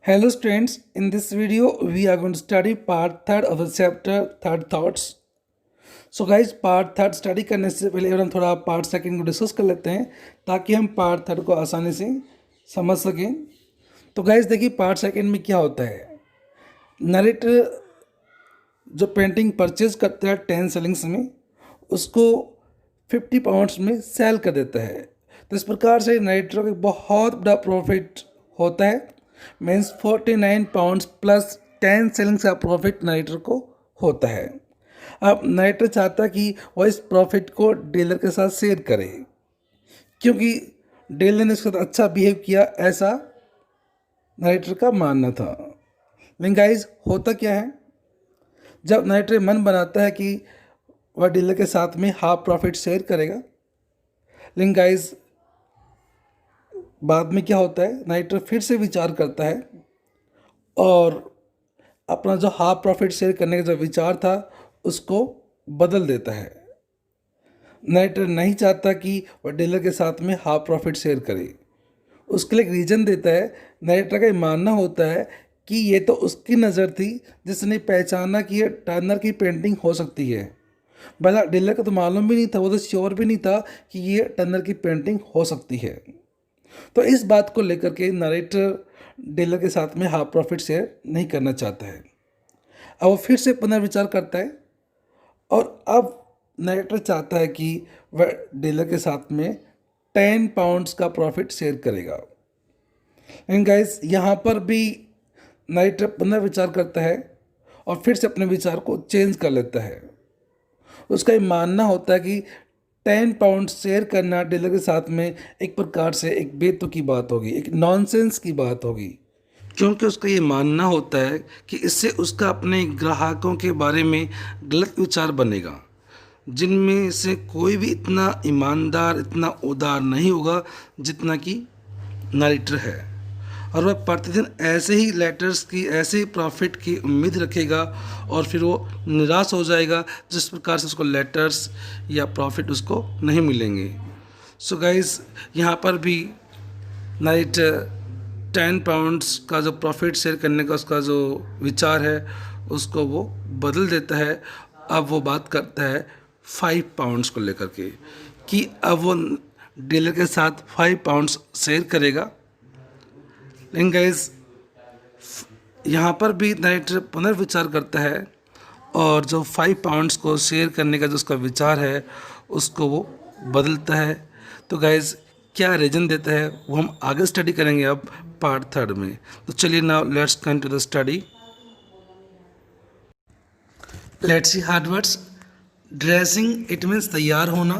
Hello students, in this video we are going to study part third of the chapter third thoughts. So guys part third study करने से पहले हम थोड़ा part second को discuss कर लेते हैं ताकि हम पार्ट थर्ड को आसानी से समझ सकें। तो गाइज देखिए पार्ट सेकंड में क्या होता है। नरेटर जो पेंटिंग परचेज करता है 10 सेलिंग्स में उसको 50 पाउंड्स में सेल कर देता है। तो इस प्रकार से नरेटर को एक बहुत बड़ा प्रॉफिट होता है। मीन्स 49 पाउंड्स प्लस 10 सेलिंग्स का प्रॉफिट नरेटर को होता है। अब नरेटर चाहता है कि वह इस प्रॉफिट को डीलर के साथ शेयर करे क्योंकि डीलर ने उसके साथ अच्छा बिहेव किया, ऐसा नरेटर का मानना था। लेकिन गाइज होता क्या है, जब नरेटर मन बनाता है कि वह डीलर के साथ में हाफ प्रॉफिट शेयर करेगा, लेकिन गाइज बाद में क्या होता है, नरेटर फिर से विचार करता है और अपना जो हाफ प्रॉफिट शेयर करने का जो विचार था उसको बदल देता है। नरेटर नहीं चाहता कि वह डीलर के साथ में हाफ प्रॉफिट शेयर करे। उसके लिए एक रीज़न देता है। नरेटर का ये मानना होता है कि ये तो उसकी नज़र थी जिसने पहचाना कि ये टर्नर की पेंटिंग हो सकती है। भला डीलर को तो मालूम भी नहीं था, वो तो श्योर भी नहीं था कि ये टर्नर की पेंटिंग हो सकती है। तो इस बात को लेकर के नरेटर डीलर के साथ में हाफ प्रॉफिट शेयर नहीं करना चाहता है। अब वो फिर से पुनर्विचार करता है और अब नरेटर चाहता है कि वह डीलर के साथ में 10 पाउंड्स का प्रॉफिट शेयर करेगा। लेकिन गाइस यहाँ पर भी नरेटर पुनर्विचार करता है और फिर से अपने विचार को चेंज कर लेता है। उसका ये मानना होता है कि 10 पाउंड शेयर करना डीलर के साथ में एक प्रकार से एक बेतुकी बात होगी, एक नॉनसेंस की बात होगी, क्योंकि उसका ये मानना होता है कि इससे उसका अपने ग्राहकों के बारे में गलत विचार बनेगा, जिनमें से कोई भी इतना ईमानदार, इतना उदार नहीं होगा जितना कि नरेटर है। और वह प्रतिदिन ऐसे ही लेटर्स की, ऐसे ही प्रॉफिट की उम्मीद रखेगा और फिर वो निराश हो जाएगा जिस प्रकार से उसको लेटर्स या प्रॉफिट उसको नहीं मिलेंगे। सो गाइस यहाँ पर भी नरेटर 10 पाउंड्स का जो प्रॉफिट शेयर करने का उसका जो विचार है उसको वो बदल देता है। अब वो बात करता है 5 पाउंड्स को लेकर के कि अब वो डीलर के साथ 5 पाउंड्स शेयर करेगा। लेकिन गाइस यहाँ पर भी नरेटर पुनर्विचार करता है और जो 5 पाउंड्स को शेयर करने का जो उसका विचार है उसको वो बदलता है। तो गाइस क्या रीज़न देता है वो हम आगे स्टडी करेंगे अब पार्ट थर्ड में। तो चलिए now let's come to the study. Let's see hard words. Dressing it means तैयार होना।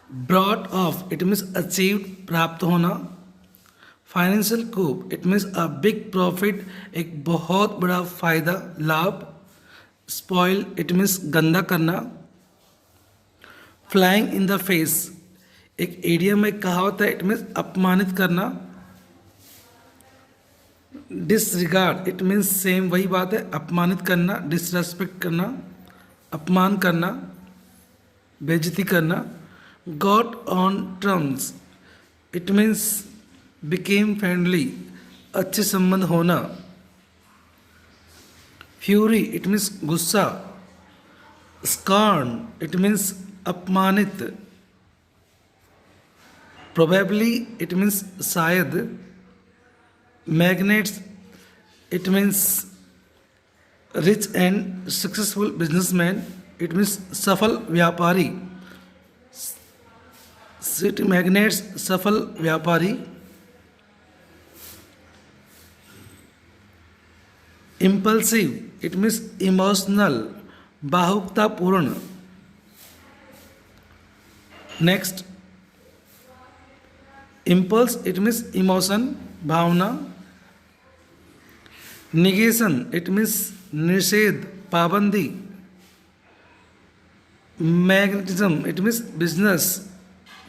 Brought off it means achieved, प्राप्त होना। Financial coup it means a big profit, एक बहुत बड़ा फायदा, लाभ। स्पॉइल इट मीन्स गंदा करना। फ्लाइंग इन द फेस एक एडियम में कहावत है, इट मीन्स अपमानित करना। डिसरिगार्ड इट मीन्स सेम वही बात है, अपमानित करना, डिसरेस्पेक्ट करना, अपमान करना, बेइज्जती करना। Got on terms it means became friendly, अच्छे संबंध होना। फ्यूरी इट मीन्स गुस्सा। स्कॉर्न इट मीन्स अपमानित। प्रोबेबली इट मीन्स शायद। Magnates it means rich and successful businessman, it means सफल व्यापारी। सिटी मैग्नेट्स सफल व्यापारी। इम्पल्सिव इट मीन्स इमोशनल, भावुकतापूर्ण। Next impulse it means emotion, भावना। निगेशन इट मीन्स निषेध, पाबंदी। मैग्नेटिज्म इट मीन्स बिजनेस,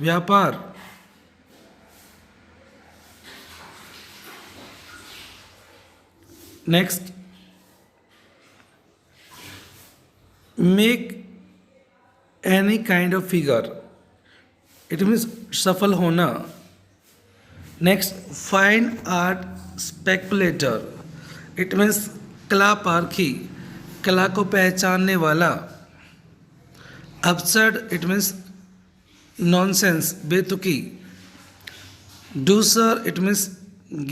व्यापार। Next make any kind of figure it means सफल होना। Next fine art speculator, it means कला पारखी, कला को पहचानने वाला। absurd, इट मीन्स नॉनसेंस, बेतुकी। Douceur, it means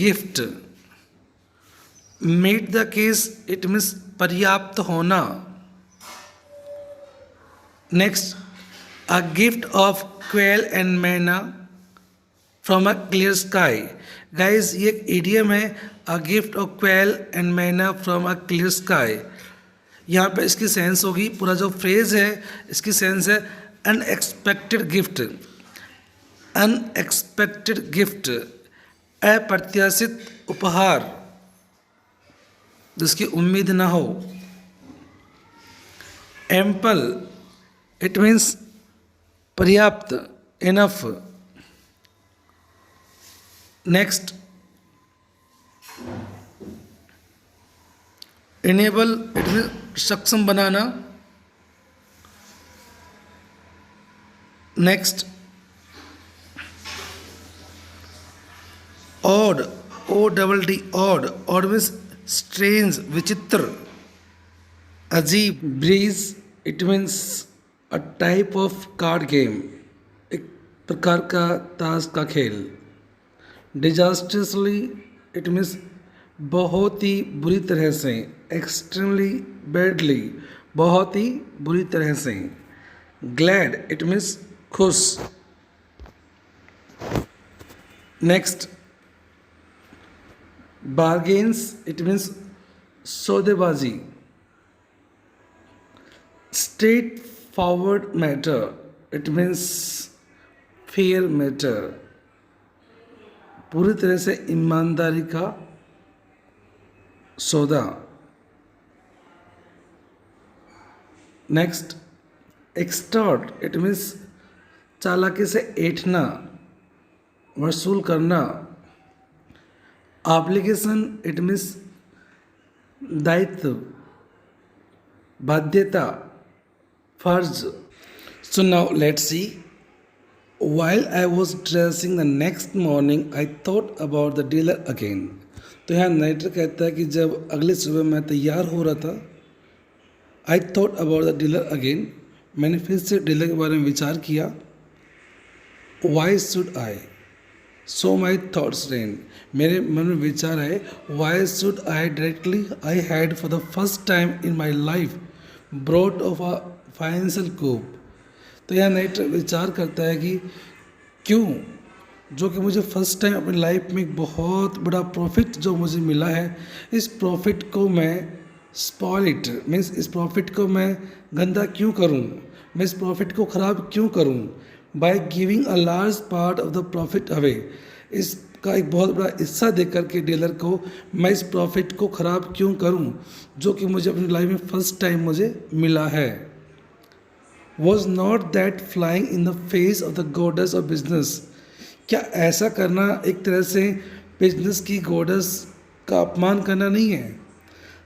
gift. Meet the case, it means पर्याप्त होना। Next, a gift of quail and manna from a clear sky. Guys ये एक इडियम है, a gift of quail and manna from a clear sky. यहाँ पे इसकी sense होगी, पूरा जो फ्रेज है इसकी सेंस है अनएक्सपेक्टेड गिफ्ट। अनएक्सपेक्टेड गिफ्ट, अप्रत्याशित उपहार जिसकी उम्मीद ना हो। एम्पल, इट मीन्स पर्याप्त, enough. Next, enable, it means सक्षम बनाना। Next, odd, O double D, odd, odd means strange, विचित्र, अजीब। Bridge, it means a type of card game, एक प्रकार का ताश का खेल। डिजास्ट्रसली, इट मीन्स बहुत ही बुरी तरह से। एक्सट्रीमली बैडली, बहुत ही बुरी तरह से। ग्लैड, इट मीन्स खुश। नेक्स्ट, बार्गेन्स, इट मीन्स सौदेबाजी। Straight forward matter, it means fair matter, पूरी तरह से ईमानदारी का सौदा। नेक्स्ट, एक्सटॉर्ट, इट मीन्स चालाकी से ऐंठना, वसूल करना। ऑब्लिगेशन, इट मीन्स दायित्व, बाध्यता, फर्ज। So now let's see. While I was dressing the next morning, I thought about the dealer again. तो यहाँ नाइटर कहता है कि जब अगले सुबह मैं तैयार हो रहा था, I thought about the dealer again. मैंने फिर से डीलर के बारे में विचार किया। Why should I? So my thoughts ran. मेरे मन में विचार आए, Why should I directly? I had for the first time in my life brought of a financial coup. तो यह नाइटर विचार करता है कि क्यों, जो कि मुझे फर्स्ट टाइम अपनी लाइफ में एक बहुत बड़ा प्रॉफिट जो मुझे मिला है, इस प्रॉफिट को मैं स्पॉइल इट, मीन्स इस प्रॉफिट को मैं गंदा क्यों करूं, मैं इस प्रॉफिट को ख़राब क्यों करूं, by giving a large part of the profit away. इसका एक बहुत बड़ा हिस्सा दे करके डीलर को मैं इस प्रॉफिट को ख़राब क्यों करूं, जो कि मुझे अपनी लाइफ में फर्स्ट टाइम मुझे मिला है। Was not that flying in the face of the goddess of business? क्या ऐसा करना एक तरह से बिजनेस की गोडेस का अपमान करना नहीं है।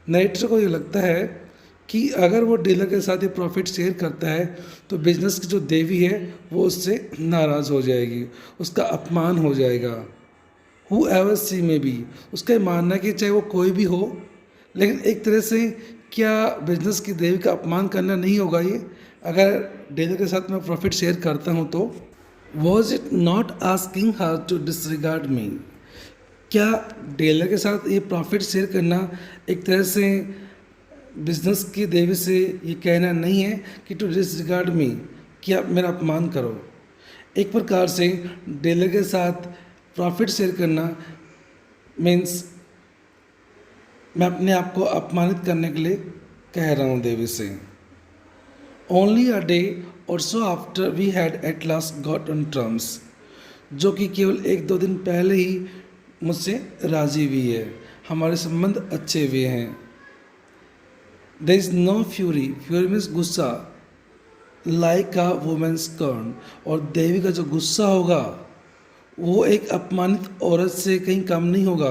नाइटर को ये लगता है कि अगर वो डीलर के साथ ये प्रॉफिट शेयर करता है तो बिजनेस की जो देवी है वो उससे नाराज़ हो जाएगी, उसका अपमान हो जाएगा। हु एवर सी में भी उसका मानना है कि चाहे वो कोई भी हो, लेकिन एक तरह से क्या बिजनेस की देवी का अपमान करना नहीं होगा ये, अगर डीलर के साथ मैं प्रॉफिट शेयर करता हूँ तो। Was it not asking her to disregard me? क्या डीलर के साथ ये प्रॉफिट शेयर करना एक तरह से बिजनेस की देवी से ये कहना नहीं है कि टू डिसरिगार्ड मी, कि आप मेरा अपमान करो। एक प्रकार से डीलर के साथ प्रॉफिट शेयर करना मीन्स मैं अपने आप को अपमानित करने के लिए कह रहा हूँ देवी से। Only a day or so after we had at last got on terms, जो कि केवल एक दो दिन पहले ही मुझसे राजी हुई है, हमारे संबंध अच्छे हुए हैं। There is no fury, fury means गुस्सा, like a woman's scorn, और देवी का जो गुस्सा होगा वो एक अपमानित औरत से कहीं कम नहीं होगा।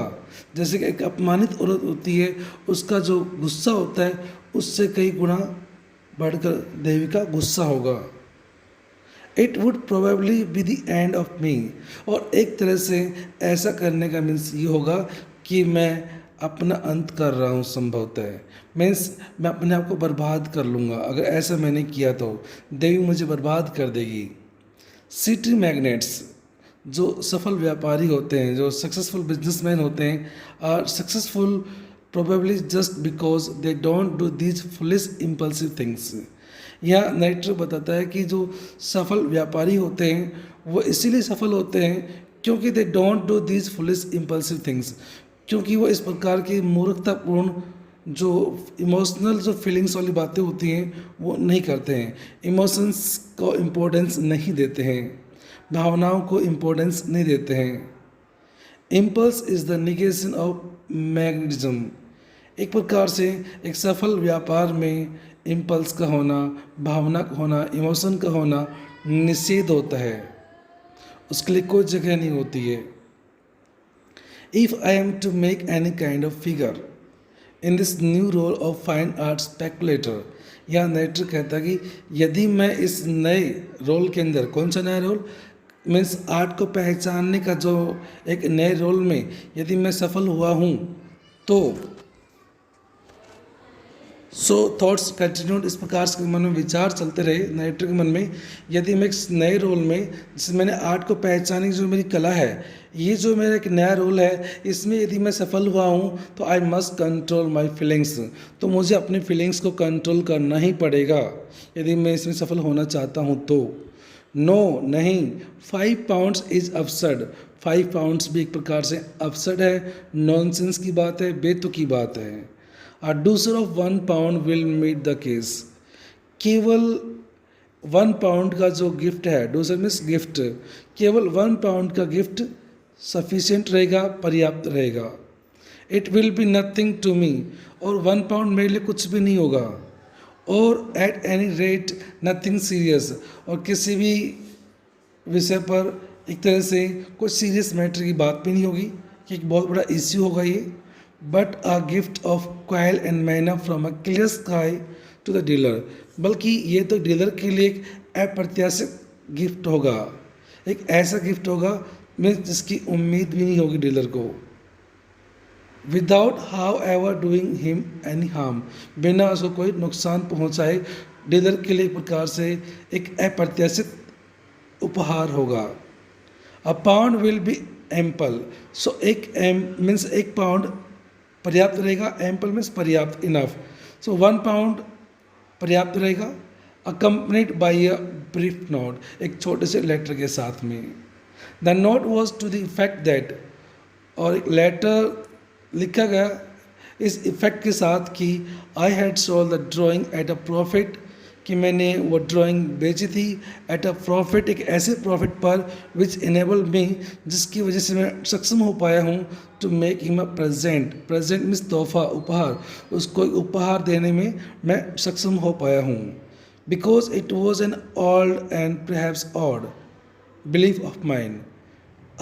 जैसे कि एक अपमानित औरत होती है उसका जो गुस्सा होता है उससे कई गुना बढ़कर देवी का गुस्सा होगा। It would probably be the end of me. और एक तरह से ऐसा करने का मीन्स ये होगा कि मैं अपना अंत कर रहा हूँ संभवतः। मीन्स मैं अपने आप को बर्बाद कर लूँगा अगर ऐसा मैंने किया तो देवी मुझे बर्बाद कर देगी। सिटी मैग्नेट्स जो सफल व्यापारी होते हैं, जो सक्सेसफुल बिजनेसमैन होते हैं, are successful probably just because they don't do these foolish impulsive things. यह नाइट्रो बताता है कि जो सफल व्यापारी होते हैं वो इसीलिए सफल होते हैं क्योंकि दे don't do these foolish impulsive things, क्योंकि वो इस प्रकार की मूर्खतापूर्ण जो इमोशनल जो फीलिंग्स वाली बातें होती हैं वो नहीं करते हैं, इमोशंस को इम्पोर्टेंस नहीं देते हैं, भावनाओं को इम्पोर्टेंस नहीं देते हैं। Impulse is the negation of magnetism. एक प्रकार से एक सफल व्यापार में इम्पल्स का होना, भावना का होना, इमोशन का होना निषेध होता है, उसके लिए कोई जगह नहीं होती है। If I am to make any kind of figure in this new role of fine art speculator, या नेटर कहता है कि यदि मैं इस नए रोल के अंदर, कौन सा नया रोल, मीन्स आर्ट को पहचानने का जो एक नए रोल में यदि मैं सफल हुआ हूँ तो सो थॉट्स कंटिन्यूड, इस प्रकार से मन में विचार चलते रहे नाइटर के मन में, यदि मैं इस नए रोल में जिसमें मैंने आर्ट को पहचानने की जो मेरी कला है, ये जो मेरा एक नया रोल है, इसमें यदि मैं सफल हुआ हूँ तो I must control my feelings, तो मुझे अपनी फीलिंग्स को कंट्रोल करना ही पड़ेगा यदि मैं इसमें सफल होना चाहता हूँ तो। नो नहीं, 5 पाउंड्स इज अब्सर्ड, 5 पाउंड्स भी एक प्रकार से अब्सर्ड है, नॉनसेंस की बात है, बेतुकी बात है। A deucer of 1 pound will meet the case। केवल 1 पाउंड का जो गिफ्ट है, डूसर मीन्स गिफ्ट, केवल 1 पाउंड का गिफ्ट सफिशिएंट रहेगा, पर्याप्त रहेगा। It will be nothing to me, और 1 पाउंड मेरे लिए कुछ भी नहीं होगा, और at any rate nothing serious, और किसी भी विषय पर एक तरह से कुछ सीरियस मैटर की बात भी नहीं होगी कि एक बहुत बड़ा इश्यू होगा ये। But a gift of quail and manna from a clear sky to the dealer, बल्कि ये तो डीलर के लिए एक अप्रत्याशित गिफ्ट होगा, एक ऐसा गिफ्ट होगा मैं जिसकी उम्मीद भी नहीं होगी डीलर को। Without how ever doing him any harm, बिना उसको कोई नुकसान पहुंचाए डीलर के लिए एक प्रकार से एक अप्रत्याशित उपहार होगा। A pound will be ample, so एक मीन्स 1 पाउंड पर्याप्त रहेगा, एम्पल मीन्स पर्याप्त, इनफ, सो 1 पाउंड पर्याप्त रहेगा। Accompanied by a brief note, एक छोटे से लेटर के साथ में। The note was to the effect that, और एक लेटर लिखा गया इस इफेक्ट के साथ कि I had sold the drawing at a profit, कि मैंने वो ड्राइंग बेची थी एट अ प्रॉफिट, एक ऐसे प्रॉफिट पर विच इनेबल मी, जिसकी वजह से मैं सक्षम हो पाया हूँ to make him a present, present means तोहफा, उपहार, उसको उपहार देने में मैं सक्षम हो पाया हूँ। Because it was an old and perhaps odd belief of mind.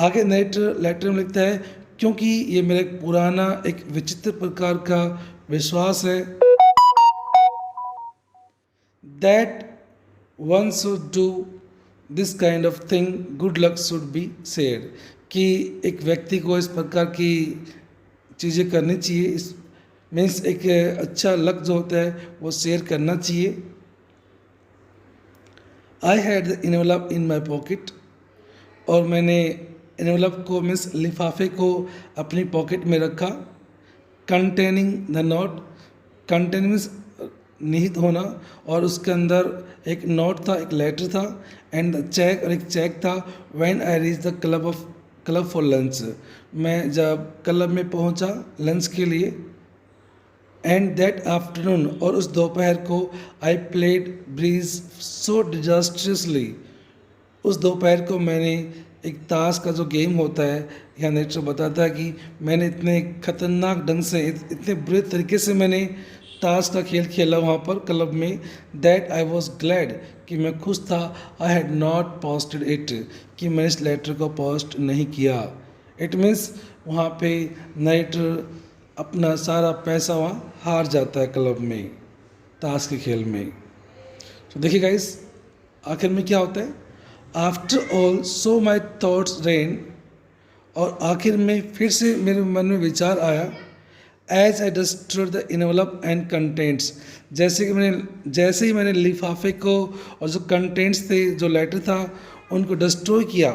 आगे लेटर में लिखता है क्योंकि ये मेरा एक पुराना एक विचित्र प्रकार का विश्वास है, that one should do this kind of thing, good luck should be shared, कि एक व्यक्ति को इस प्रकार की चीज़ें करनी चाहिए, इस मीन्स एक अच्छा लक जो होता है वो शेयर करना चाहिए। I had the envelope in my pocket, और मैंने इनवलप को मीन्स लिफाफे को अपनी पॉकेट में रखा। Containing the note, contain means निहित होना, और उसके अंदर एक नोट था, एक लेटर था, एंड चेक, और एक चेक था। When I reach the club for lunch, मैं जब क्लब में पहुंचा लंच के लिए। एंड दैट आफ्टरनून, और उस दोपहर को आई प्लेड ब्रीज सो डिजास्ट्रियसली, उस दोपहर को मैंने एक ताश का जो गेम होता है, यहाँ नेटर बताता है कि मैंने इतने खतरनाक ढंग से, इतने बुरे तरीके से मैंने ताश का खेल खेला वहाँ पर क्लब में। दैट आई वॉज ग्लैड, कि मैं खुश था। I had not posted it, कि मैंने इस लेटर को पोस्ट नहीं किया। इट मीन्स वहाँ पे नाइटर अपना सारा पैसा वहाँ हार जाता है क्लब में, ताश के खेल में। तो देखिए गाइस, आखिर में क्या होता है, after all so my thoughts rain, और आखिर में फिर से मेरे मन में विचार आया, as I destroyed the envelope and contents, जैसे ही मैंने लिफाफे को और जो कंटेंट्स थे, जो लेटर था, उनको डिस्ट्रॉय किया,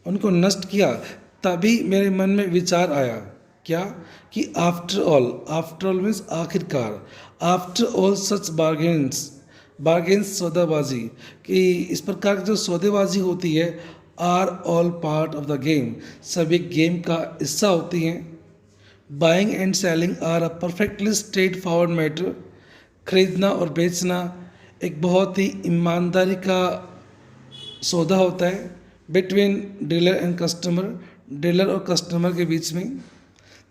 उनको नष्ट किया, तभी मेरे मन में विचार आया क्या कि आफ्टर ऑल मीन्स आखिरकार, आफ्टर ऑल सच बार्गेन्स सौदेबाजी, कि इस प्रकार की जो सौदेबाजी होती है, are all part of the game, सभी गेम का हिस्सा होती हैं। Buying and selling are a perfectly straightforward matter, खरीदना और बेचना एक बहुत ही ईमानदारी का सौदा होता है between dealer and customer, dealer और कस्टमर के बीच में।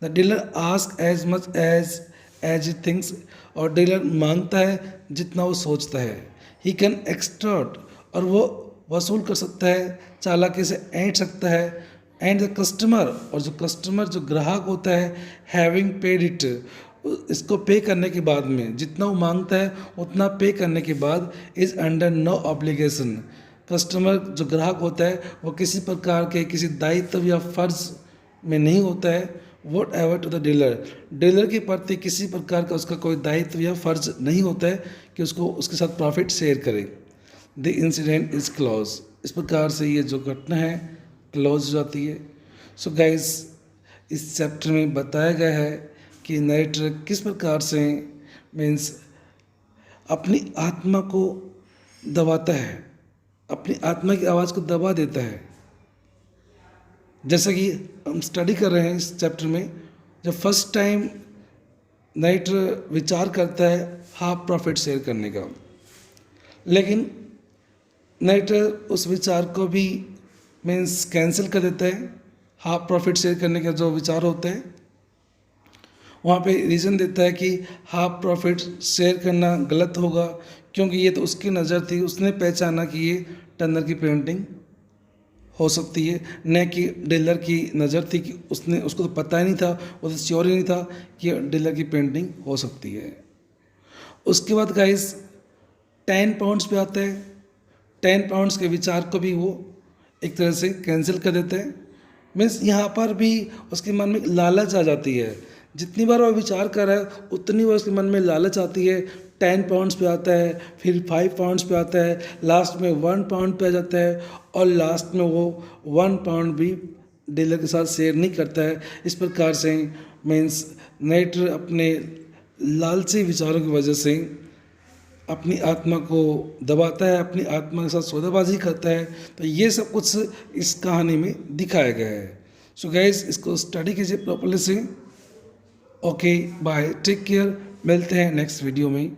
The dealer ask as much as he thinks, और डीलर मांगता है जितना वो सोचता है। ही कैन एक्सटॉर्ट, और वो वसूल कर सकता है, चालाकी से ऐंठ सकता है। एंड द कस्टमर, और जो कस्टमर जो ग्राहक होता है, हैविंग पेड इट, इसको पे करने के बाद में जितना वो मांगता है उतना पे करने के बाद, is under no obligation, customer जो ग्राहक होता है वो किसी प्रकार के किसी दायित्व या फर्ज में नहीं होता है। Whatever to the dealer, dealer के प्रति किसी प्रकार का उसका कोई दायित्व या फर्ज नहीं होता है कि उसको उसके साथ प्रॉफिट शेयर करे। द इंसिडेंट इज क्लोज, इस प्रकार से ये जो घटना है क्लोज हो जाती है। सो गाइस, इस चैप्टर में बताया गया है कि नरेटर किस प्रकार से मीन्स अपनी आत्मा को दबाता है, अपनी आत्मा की आवाज़ को दबा देता है। जैसा कि हम स्टडी कर रहे हैं इस चैप्टर में, जब फर्स्ट टाइम नरेटर विचार करता है हाफ प्रॉफिट शेयर करने का, लेकिन नरेटर उस विचार को भी मीन्स कैंसिल कर देता है। हाफ प्रॉफिट शेयर करने का जो विचार होता है वहाँ पे रीज़न देता है कि हाफ प्रॉफिट शेयर करना गलत होगा, क्योंकि ये तो उसकी नज़र थी, उसने पहचाना कि ये टर्नर की पेंटिंग हो सकती है, न कि डीलर की नज़र थी कि उसको तो पता ही नहीं था, वो तो श्योर ही नहीं था कि डीलर की पेंटिंग हो सकती है। उसके बाद गाइस 10 पाउंड्स पे आता है। 10 पाउंड्स के विचार को भी वो एक तरह से कैंसिल कर देते हैं। मीन्स यहाँ पर भी उसके मन में लालच आ जाती है, जितनी बार वो विचार कर रहा है उतनी बार उसके मन में लालच आती है। 10 पाउंड्स पे आता है, फिर 5 पाउंड्स पे आता है, लास्ट में 1 पाउंड पे आ जाता है, और लास्ट में वो 1 पाउंड भी डीलर के साथ शेयर नहीं करता है। इस प्रकार से मीन्स नरेटर अपने लालची विचारों की वजह से अपनी आत्मा को दबाता है, अपनी आत्मा के साथ सौदेबाजी करता है। तो ये सब कुछ इस कहानी में दिखाया गया है। सो गाइस, इसको स्टडी कीजिए प्रॉपर्ली से। ओके बाय, टेक केयर, मिलते हैं नेक्स्ट वीडियो में।